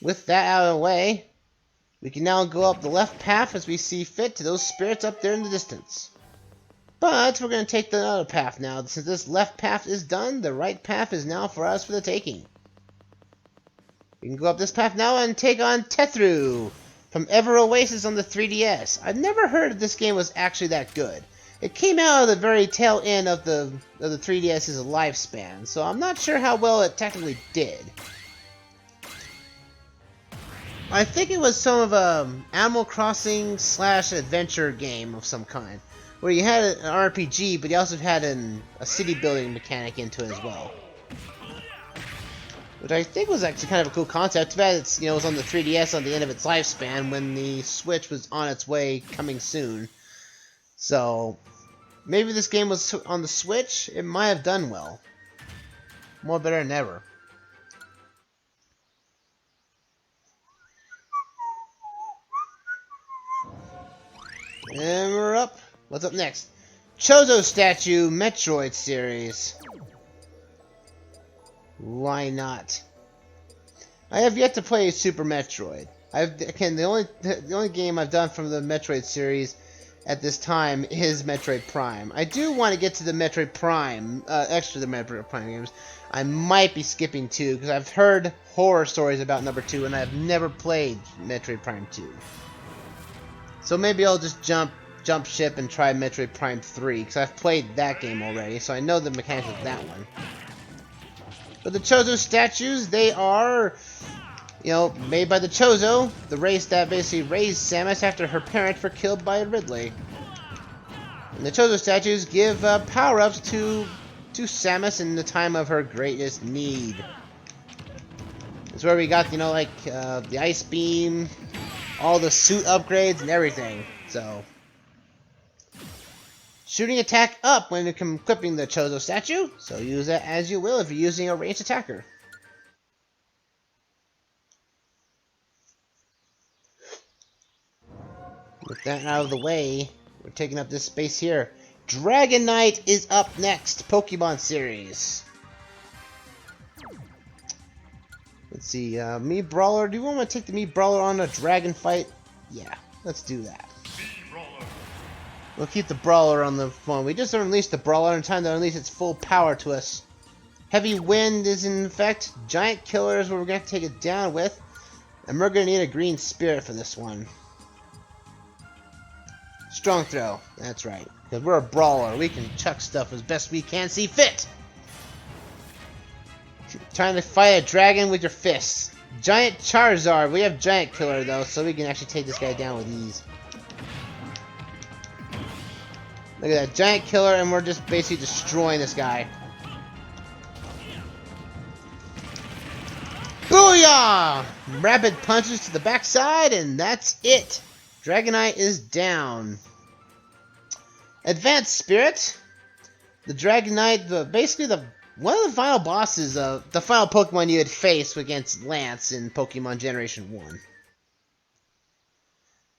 with that out of the way, we can now go up the left path as we see fit to those spirits up there in the distance. But we're going to take the other path now. Since this left path is done, the right path is now for us for the taking. We can go up this path now and take on Tethru from Ever Oasis on the 3DS. I've never heard that this game was actually that good. It came out of the very tail end of the 3DS's lifespan, so I'm not sure how well it technically did. I think it was some of a Animal Crossing / adventure game of some kind, where you had an RPG, but you also had a city building mechanic into it as well, which I think was actually kind of a cool concept. Too bad it's, it was on the 3DS on the end of its lifespan when the Switch was on its way coming soon. So maybe this game was on the Switch, it might have done well. More better than ever. And we're up. What's up next? Chozo Statue Metroid series. Why not? I have yet to play Super Metroid. The only game I've done from the Metroid series at this time is Metroid Prime. I do want to get to the Metroid Prime, extra the Metroid Prime games. I might be skipping 2 because I've heard horror stories about number 2 and I've never played Metroid Prime 2. So maybe I'll just jump ship and try Metroid Prime 3 because I've played that game already, so I know the mechanics of that one. But the Chozo statues, they are, made by the Chozo, the race that basically raised Samus after her parents were killed by Ridley. And the Chozo statues give power-ups to Samus in the time of her greatest need. It's where we got, the Ice Beam, all the suit upgrades and everything. So, shooting attack up when equipping the Chozo statue, so use that as you will if you're using a ranged attacker. With that out of the way, we're taking up this space here. Dragon Knight is up next, Pokemon series. Let's see, Mii Brawler. Do you want to take the Mii Brawler on a dragon fight? Yeah, let's do that. We'll keep the Brawler on the phone. We just unleashed the Brawler in time to unleash its full power to us. Heavy Wind is in effect. Giant Killer is what we're going to take it down with. And we're going to need a Green Spirit for this one. Strong Throw. That's right. Because we're a Brawler. We can chuck stuff as best we can see fit. Trying to fight a dragon with your fists. Giant Charizard. We have Giant Killer though, so we can actually take this guy down with ease. Look at that Giant Killer, and we're just basically destroying this guy. Booyah! Rapid punches to the backside, and that's it. Dragonite is down. Advanced Spirit. The Dragonite, basically one of the final bosses, the final Pokemon you had faced against Lance in Pokemon Generation 1.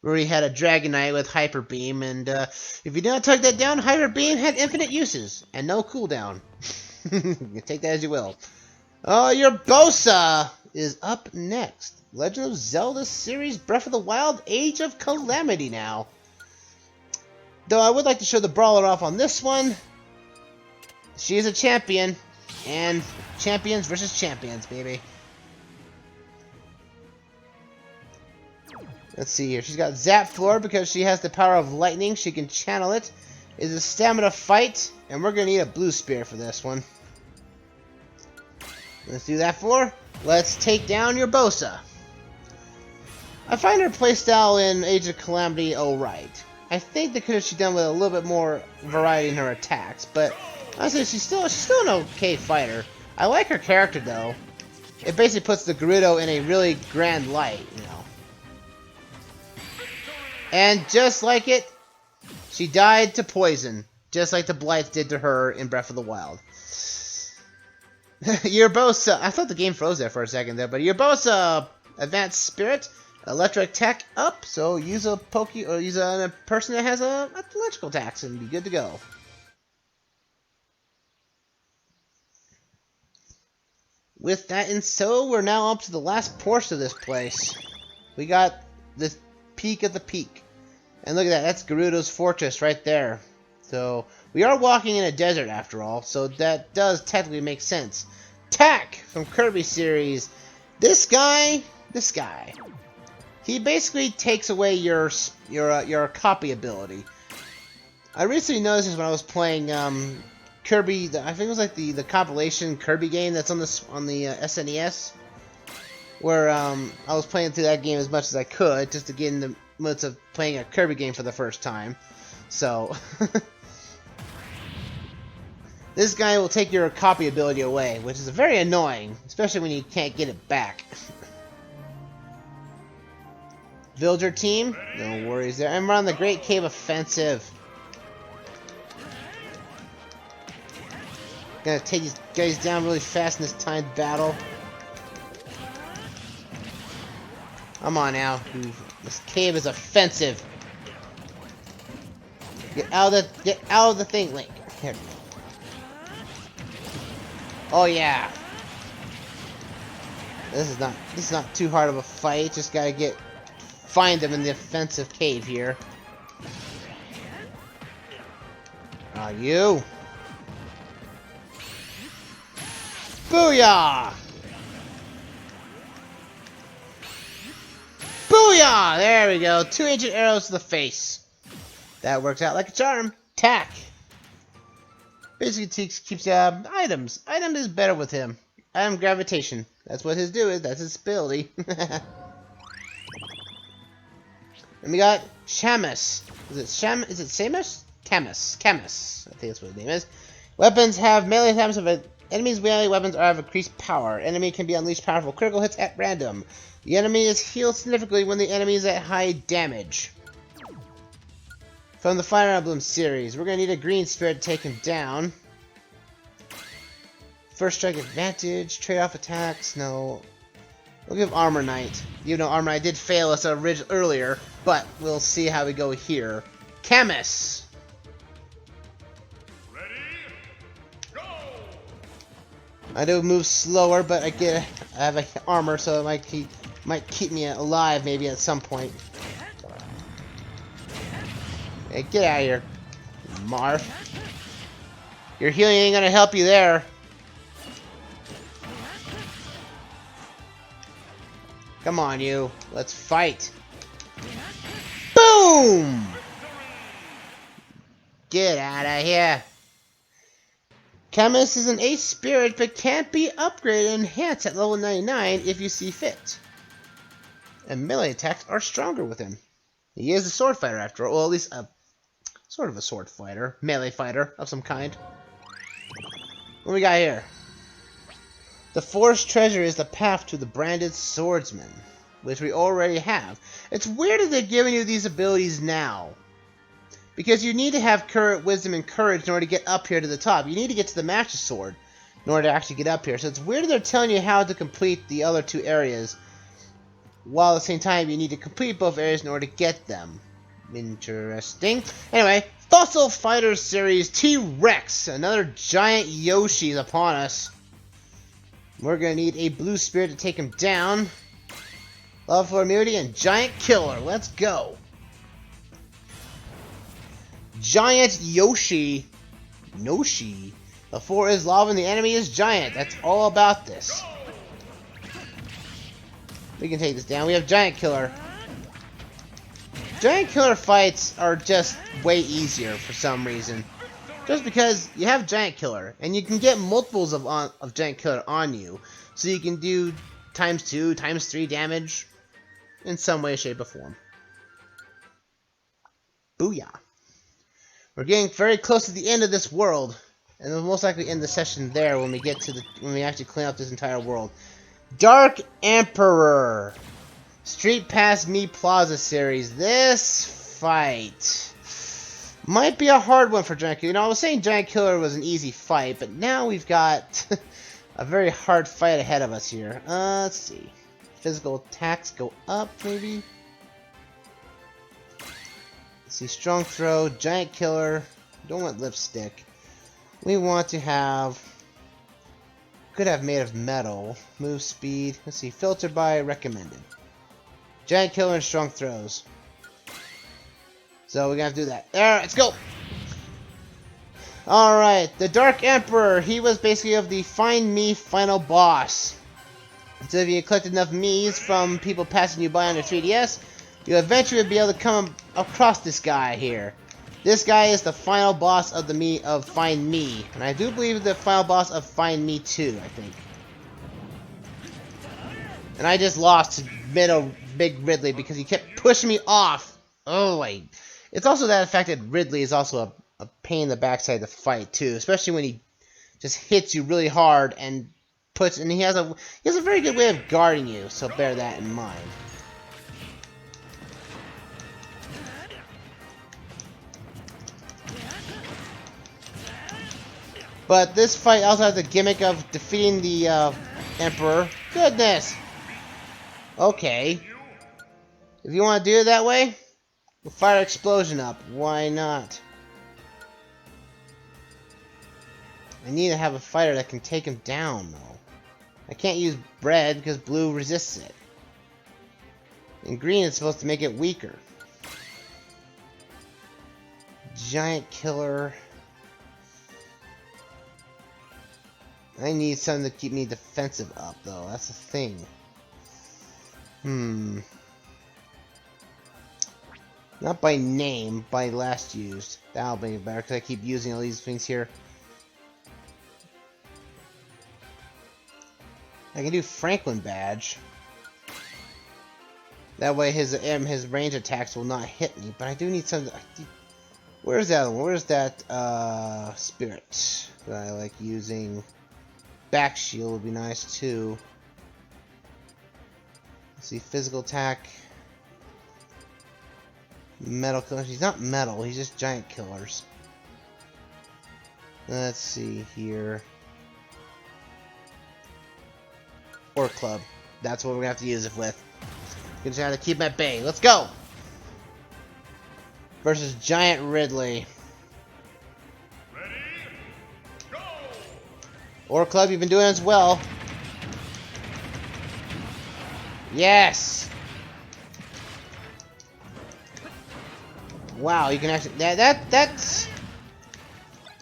Where he had a Dragonite with Hyper Beam, and if you do not take that down, Hyper Beam had infinite uses, and no cooldown. You take that as you will. Oh, your Bosa is up next. Legend of Zelda series Breath of the Wild, Age of Calamity now. Though I would like to show the Brawler off on this one. She is a champion. And champions versus champions, baby. Let's see here. She's got Zap Floor because she has the power of lightning. She can channel it. It's a stamina fight. And we're going to need a blue spear for this one. Let's do that for. Let's take down your Bosa. I find her playstyle in Age of Calamity alright. I think they could have done with a little bit more variety in her attacks, but honestly, she's still an okay fighter. I like her character though. It basically puts the Gerudo in a really grand light, And just like it, she died to poison, just like the Blights did to her in Breath of the Wild. Urbosa, I thought the game froze there for a second there, but Urbosa, Advanced Spirit, Electric Attack up, so use a person that has electrical attacks and be good to go. with that, and so we're now up to the last portion of this place. We got the peak of the peak. And look at that, that's Gerudo's fortress right there. So, we are walking in a desert after all, so that does technically make sense. Tak from Kirby series. This guy, he basically takes away your copy ability. I recently noticed this when I was playing Kirby. I think it was like the compilation Kirby game that's on the SNES, where I was playing through that game as much as I could just to get in the moods of playing a Kirby game for the first time. So this guy will take your copy ability away, which is very annoying, especially when you can't get it back. Villager team, no worries there. And we're on the Great Cave Offensive. Gonna take these guys down really fast in this timed battle. Come on now, this cave is offensive. Get out of the thing, Link. Here. Oh yeah. This is not too hard of a fight. Just gotta find them in the offensive cave here. You. Booyah! Booyah! There we go. 2 ancient arrows to the face. That works out like a charm. Tak. Basically keeps items. Item is better with him. Item gravitation. That's what his do is. That's his ability. And we got Shamus. Is it Samus? Camus. I think that's what his name is. Weapons have melee attacks of an enemy's melee weapons are of increased power. Enemy can be unleashed powerful critical hits at random. The enemy is healed significantly when the enemy is at high damage. From the Fire Emblem series, we're going to need a green spirit to take him down. First strike advantage, trade-off attacks, no. We'll give Armor Knight. Even though Armor Knight did fail us earlier, but we'll see how we go here. Camus! Ready, go! I do move slower, but I have a armor, so it might keep me alive maybe at some point. Hey, get out of here, Marv. Your healing ain't gonna help you there. Come on, you. Let's fight. Boom! Get out of here. Camus is an ace spirit, but can't be upgraded and enhanced at level 99 if you see fit. And melee attacks are stronger with him. He is a sword fighter after all, or at least sort of a sword fighter, melee fighter of some kind. What we got here? The forest treasure is the path to the branded swordsman, which we already have. It's weird that they're giving you these abilities now, because you need to have wisdom and courage in order to get up here to the top. You need to get to the Master Sword in order to actually get up here. So it's weird that they're telling you how to complete the other 2 areas, while at the same time you need to complete both areas in order to get them. Interesting. Anyway, Fossil Fighters series T-Rex. Another giant Yoshi is upon us. We're gonna need a blue spirit to take him down. Love for immunity and giant killer. Let's go. Giant Yoshi. Noshi. The 4 is lava and the enemy is giant. That's all about this. We can take this down. We have giant killer. Giant killer fights are just way easier for some reason. Just because you have giant killer, and you can get multiples of giant killer on you, so you can do ×2, ×3 damage in some way, shape, or form. Booyah! We're getting very close to the end of this world, and we'll most likely end the session there when we actually clean up this entire world. Dark Emperor. Street Pass Me Plaza series. This fight might be a hard one for Giant Killer. You know, I was saying Giant Killer was an easy fight, but now we've got a very hard fight ahead of us here. Let's see. Physical attacks go up, maybe? Let's see. Strong Throw, Giant Killer. Don't want Lipstick. We want to have could have made of metal. Move speed. Let's see. Filtered by recommended. Giant killer and strong throws. So we're gonna have to do that. Alright, let's go! Alright, the Dark Emperor. He was basically of the Find Me final boss. So if you collect enough Miis from people passing you by on the 3DS, you'll eventually be able to come across this guy here. This guy is the final boss of Find Me. And I do believe the final boss of Find Me 2, I think. And I just lost to Big Ridley because he kept pushing me off. Oh, it's also that fact that Ridley is also a pain in the backside to fight too, especially when he just hits you really hard and he has a very good way of guarding you, so bear that in mind. But this fight also has the gimmick of defeating the Emperor. Goodness! Okay. If you want to do it that way, we'll fire explosion up. Why not? I need to have a fighter that can take him down, though. I can't use red because blue resists it. And green is supposed to make it weaker. Giant killer. I need something to keep me defensive up, though. That's the thing. Not by name, by last used. That'll be better because I keep using all these things here. I can do Franklin badge. That way his range attacks will not hit me, but I do need something. Where's that one? Where's that spirit that I like using? Back shield would be nice too. Let's see, physical attack. Metal killer. He's not metal, he's just giant killers. Let's see here. Or club. That's what we're gonna have to use it with. Gonna just have to keep him at bay. Let's go! Versus Giant Ridley. Ready? Go! Or club, you've been doing as well. Yes! Wow, you can actually that's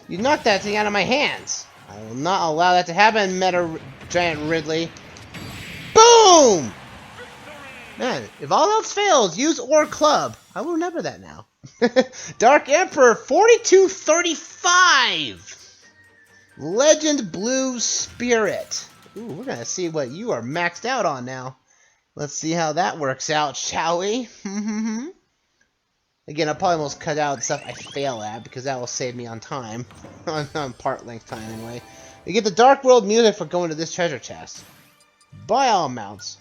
you knocked that thing out of my hands. I will not allow that to happen, Giant Ridley. Boom! Man, if all else fails, use Or Club. I will remember that now. Dark Emperor 4235. Legend Blue Spirit. Ooh, we're gonna see what you are maxed out on now. Let's see how that works out, shall we? Again, I'll probably almost cut out stuff I fail at because that will save me on time. on part length time anyway. You get the Dark World music for going to this treasure chest. By all amounts.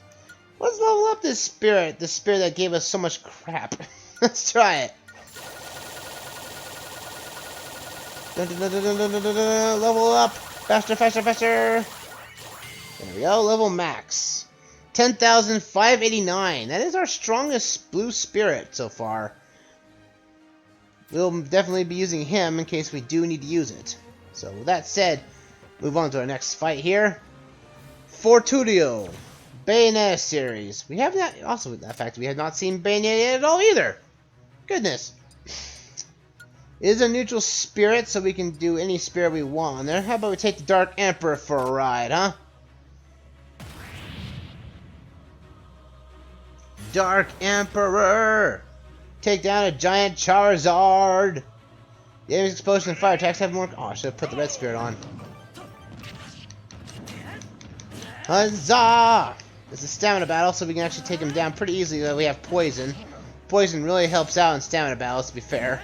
Let's level up this spirit. The spirit that gave us so much crap. Let's try it. Level up. Faster, faster, faster. There we go. Level max. 10,589. That is our strongest blue spirit so far. We'll definitely be using him in case we do need to use it. So with that said, move on to our next fight here. Fortutio. Bayonetta series. We have not, also with that fact, we have not seen Bayonetta at all either. Goodness. It is a neutral spirit, so we can do any spirit we want on there. How about we take the Dark Emperor for a ride, huh? Dark Emperor! Take down a giant Charizard! The enemy's explosion and fire attacks have more. Oh, I should have put the red spirit on. Huzzah! It's a stamina battle, so we can actually take him down pretty easily. We have poison. Poison really helps out in stamina battles, to be fair.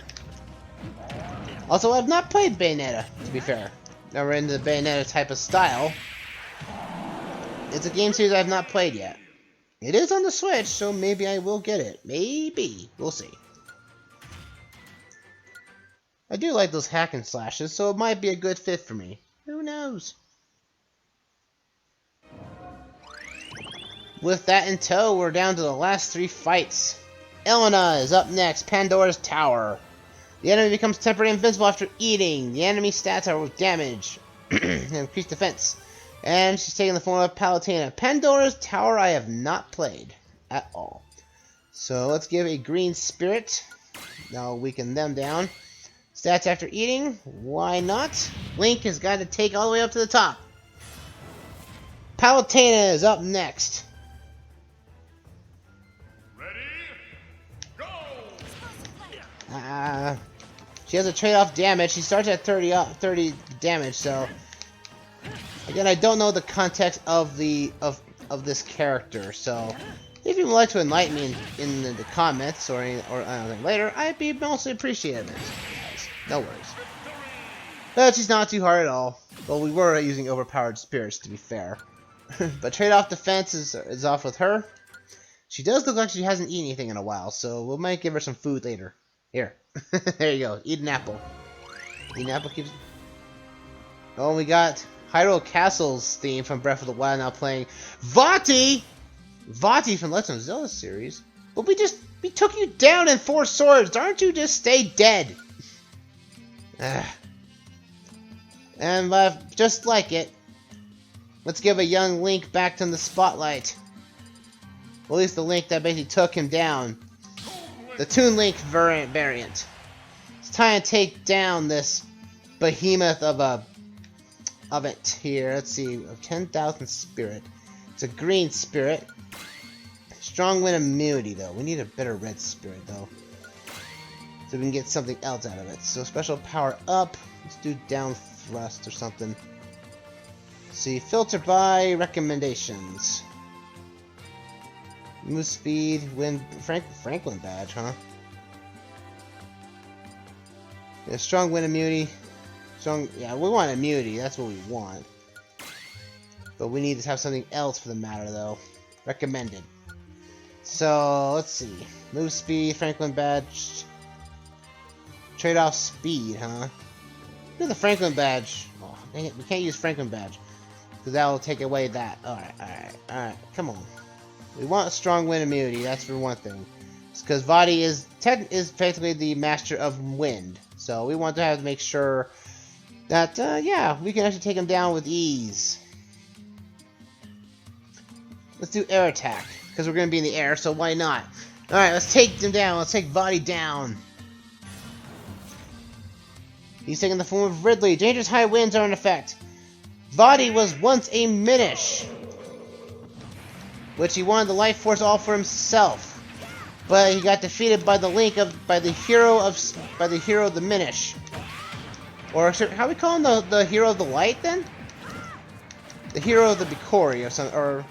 Also, I've not played Bayonetta, to be fair. Never into the Bayonetta type of style. It's a game series I have not played yet. It is on the Switch, so maybe I will get it. Maybe. We'll see. I do like those hack and slashes, so it might be a good fit for me. Who knows? With that in tow, we're down to the last 3 fights. Elena is up next, Pandora's Tower. The enemy becomes temporarily invincible after eating. The enemy stats are with damage and increased defense. And she's taking the form of Palutena. Pandora's Tower I have not played at all. So let's give a green spirit. That'll weaken them down. Stats after eating. Why not? Link has got to take all the way up to the top. Palutena is up next. Ready? Go! She has a trade-off damage. She starts at 30 damage, so again, I don't know the context of this character, so if you would like to enlighten me in the comments or anything later, I'd be mostly appreciative. No worries. But she's not too hard at all. Well, we were using overpowered spirits, to be fair. But trade-off defense is off with her. She does look like she hasn't eaten anything in a while, so we might give her some food later. Here. There you go. Eat an apple. Eat an apple keeps... Oh, we got Hyrule Castle's theme from Breath of the Wild now playing. Vati! Vati from Legend of Zelda series. But we took you down in 4 swords. Aren't you just stay dead? And just like it, let's give a young Link back to the spotlight. Well, at least the Link that basically took him down. The Toon Link variant. It's time to take down this behemoth of it here. Let's see, 10,000 spirit. It's a green spirit. Strong wind immunity though. We need a better red spirit though, so we can get something else out of it. So special power up. Let's do down thrust or something. Let's see, filter by recommendations. Move speed, wind, Franklin badge, huh? Yeah, strong wind immunity. Yeah, we want immunity. That's what we want. But we need to have something else for the matter, though. Recommended. So let's see. Move speed, Franklin badge. Trade off speed, huh? Do the Franklin badge. Oh, dang it, we can't use Franklin badge because that will take away that. All right. Come on. We want strong wind immunity. That's for one thing. It's because Vati is effectively the master of wind, so we want to have to make sure that yeah, we can actually take him down with ease. Let's do air attack because we're going to be in the air, so why not? All right, let's take him down. Let's take Vati down. He's taking the form of Ridley. Dangerous high winds are in effect. Vati was once a Minish, which he wanted the life force all for himself, but he got defeated by the hero of the Minish, or how we call him, the hero of the light then? The hero of the Bikori or something, or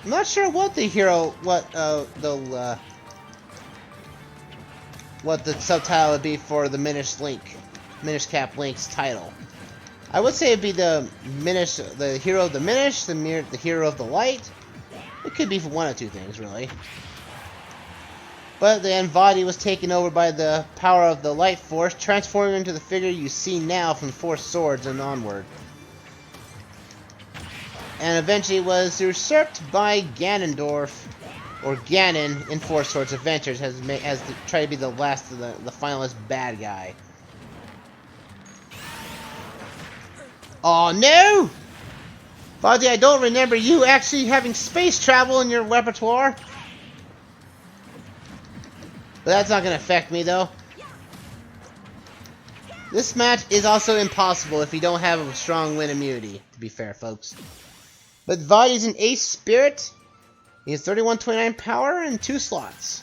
I'm not sure what the subtitle would be for the Minish Cap Link's title. I would say it'd be the hero of the Minish, the hero of the light. It could be for one of two things, really. But then Vati was taken over by the power of the light force, transforming into the figure you see now from 4 swords and onward. And eventually was usurped by Ganondorf, or Ganon in 4 Swords Adventures, has tried to be the last of the finalist bad guy. Oh no! Vati, I don't remember you actually having space travel in your repertoire. But that's not going to affect me, though. This match is also impossible if you don't have a strong wind immunity, to be fair, folks. But Vati's an ace spirit. He has 3129 power and 2 slots.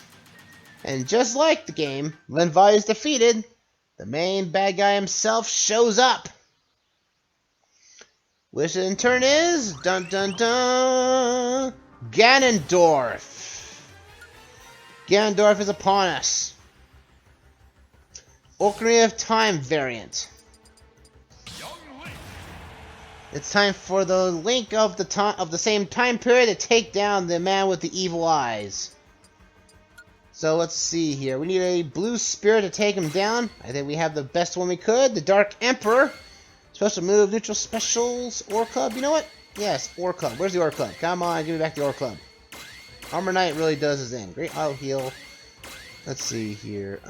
And just like the game, when Vati is defeated, the main bad guy himself shows up. Which in turn is dun dun dun Ganondorf. Ganondorf is upon us. Ocarina of Time variant. It's time for the Link of the same time period to take down the man with the evil eyes. So let's see here. We need a blue spirit to take him down. I think we have the best one we could. The Dark Emperor. Special move, neutral specials, Ore Club. You know what? Yes, Ore Club. Where's the Ore Club? Come on, give me back the Ore Club. Armor Knight really does his in. Great auto heal. Let's see here.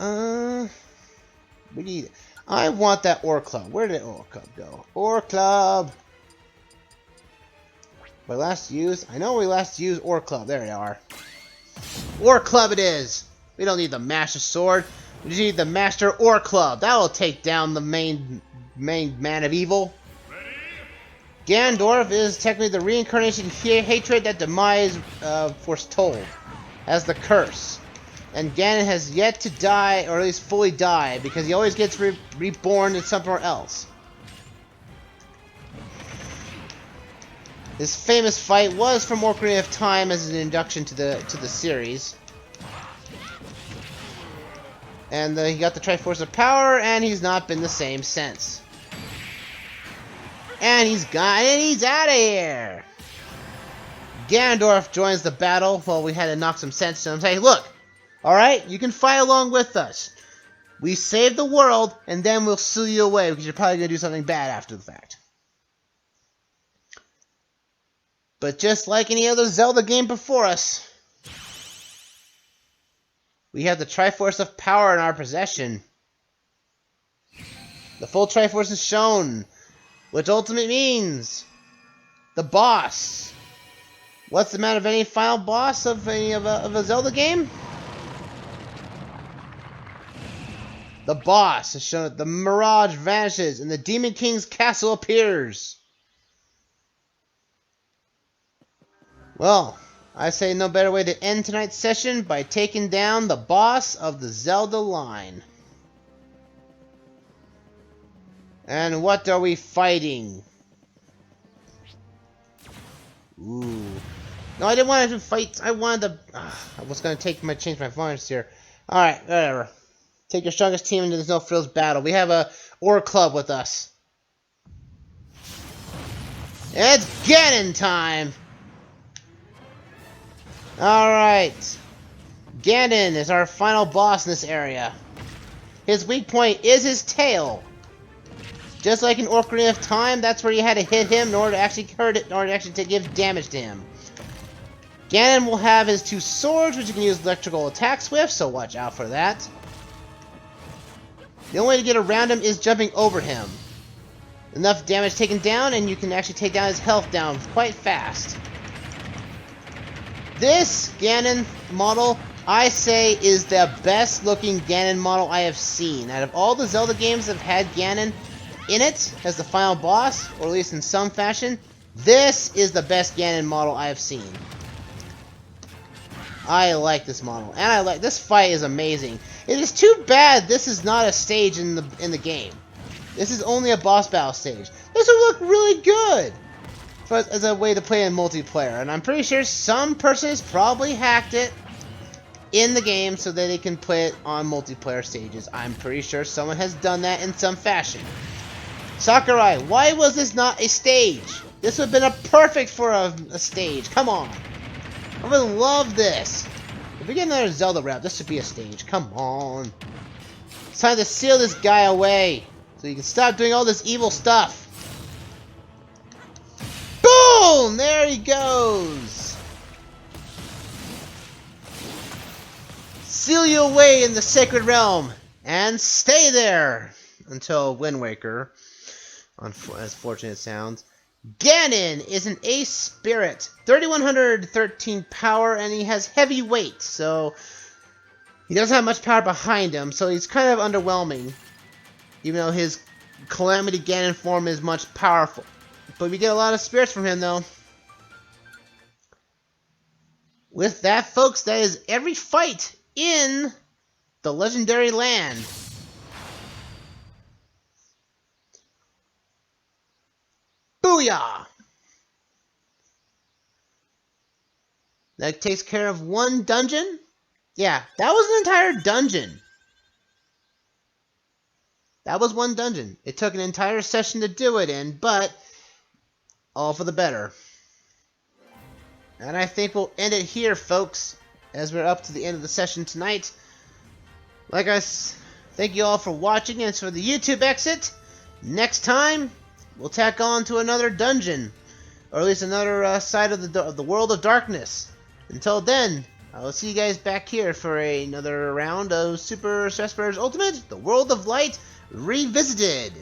We need... I want that Ore Club. Where did Ore Club go? Ore Club! My last use? I know we last used Ore Club. There they are. Ore Club it is! We don't need the Master Sword. We just need the Master Ore Club. That will take down the main man of evil. Ganondorf is technically the reincarnation hatred that Demise foretold as the curse. And Ganon has yet to die, or at least fully die, because he always gets reborn in somewhere else. His famous fight was from Ocarina of Time as an induction to the series. And he got the Triforce of Power, and he's not been the same since. And he's gone, and he's out of here! Ganondorf joins the battle. Well, we had to knock some sense to him. Say, look, alright, you can fight along with us. We save the world, and then we'll seal you away, because you're probably going to do something bad after the fact. But just like any other Zelda game before us, we have the Triforce of Power in our possession. The full Triforce is shown, which ultimately means the boss. What's the matter of any final boss of a Zelda game? The boss is shown. The mirage vanishes, and the Demon King's castle appears. Well, I say no better way to end tonight's session by taking down the boss of the Zelda line. And what are we fighting? Ooh. No, I didn't want to fight. I wanted to... I was going to change my voice here. Alright, whatever. Take your strongest team into this no-frills battle. We have a Ore Club with us. It's Ganon time! Alright. Ganon is our final boss in this area. His weak point is his tail. Just like in Ocarina of Time, that's where you had to hit him in order to actually hurt it, in order to actually give damage to him. Ganon will have his two swords, which you can use electrical attacks with, so watch out for that. The only way to get around him is jumping over him. Enough damage taken down, and you can actually take down his health down quite fast. This Ganon model, I say, is the best looking Ganon model I have seen. Out of all the Zelda games that have had Ganon in it as the final boss, or at least in some fashion, this is the best Ganon model I have seen. I like this model, and I like this fight is amazing. It is too bad this is not a stage in the game. This is only a boss battle stage. This would look really good as a way to play in multiplayer, and I'm pretty sure some person has probably hacked it in the game so that they can play it on multiplayer stages. I'm pretty sure someone has done that in some fashion. Sakurai, why was this not a stage? This would have been perfect for a stage. Come on. I would love this. If we get another Zelda route, this should be a stage. Come on. It's time to seal this guy away so you can stop doing all this evil stuff. Boom! There he goes! Seal you away in the sacred realm and stay there until Wind Waker. As fortunate it sounds. Ganon is an ace spirit, 3113 power, and he has heavy weight, so he doesn't have much power behind him, so he's kind of underwhelming, even though his Calamity Ganon form is much powerful. But we get a lot of spirits from him, though. With that, folks, that is every fight in the legendary land. Booyah! That takes care of one dungeon? Yeah, that was an entire dungeon. That was one dungeon. It took an entire session to do it in, but all for the better. And I think we'll end it here, folks, as we're up to the end of the session tonight. Thank you all for watching, and for the YouTube exit, next time, we'll tack on to another dungeon, or at least another side of the world of darkness. Until then, I will see you guys back here for another round of Super Smash Bros. Ultimate, the World of Light Revisited.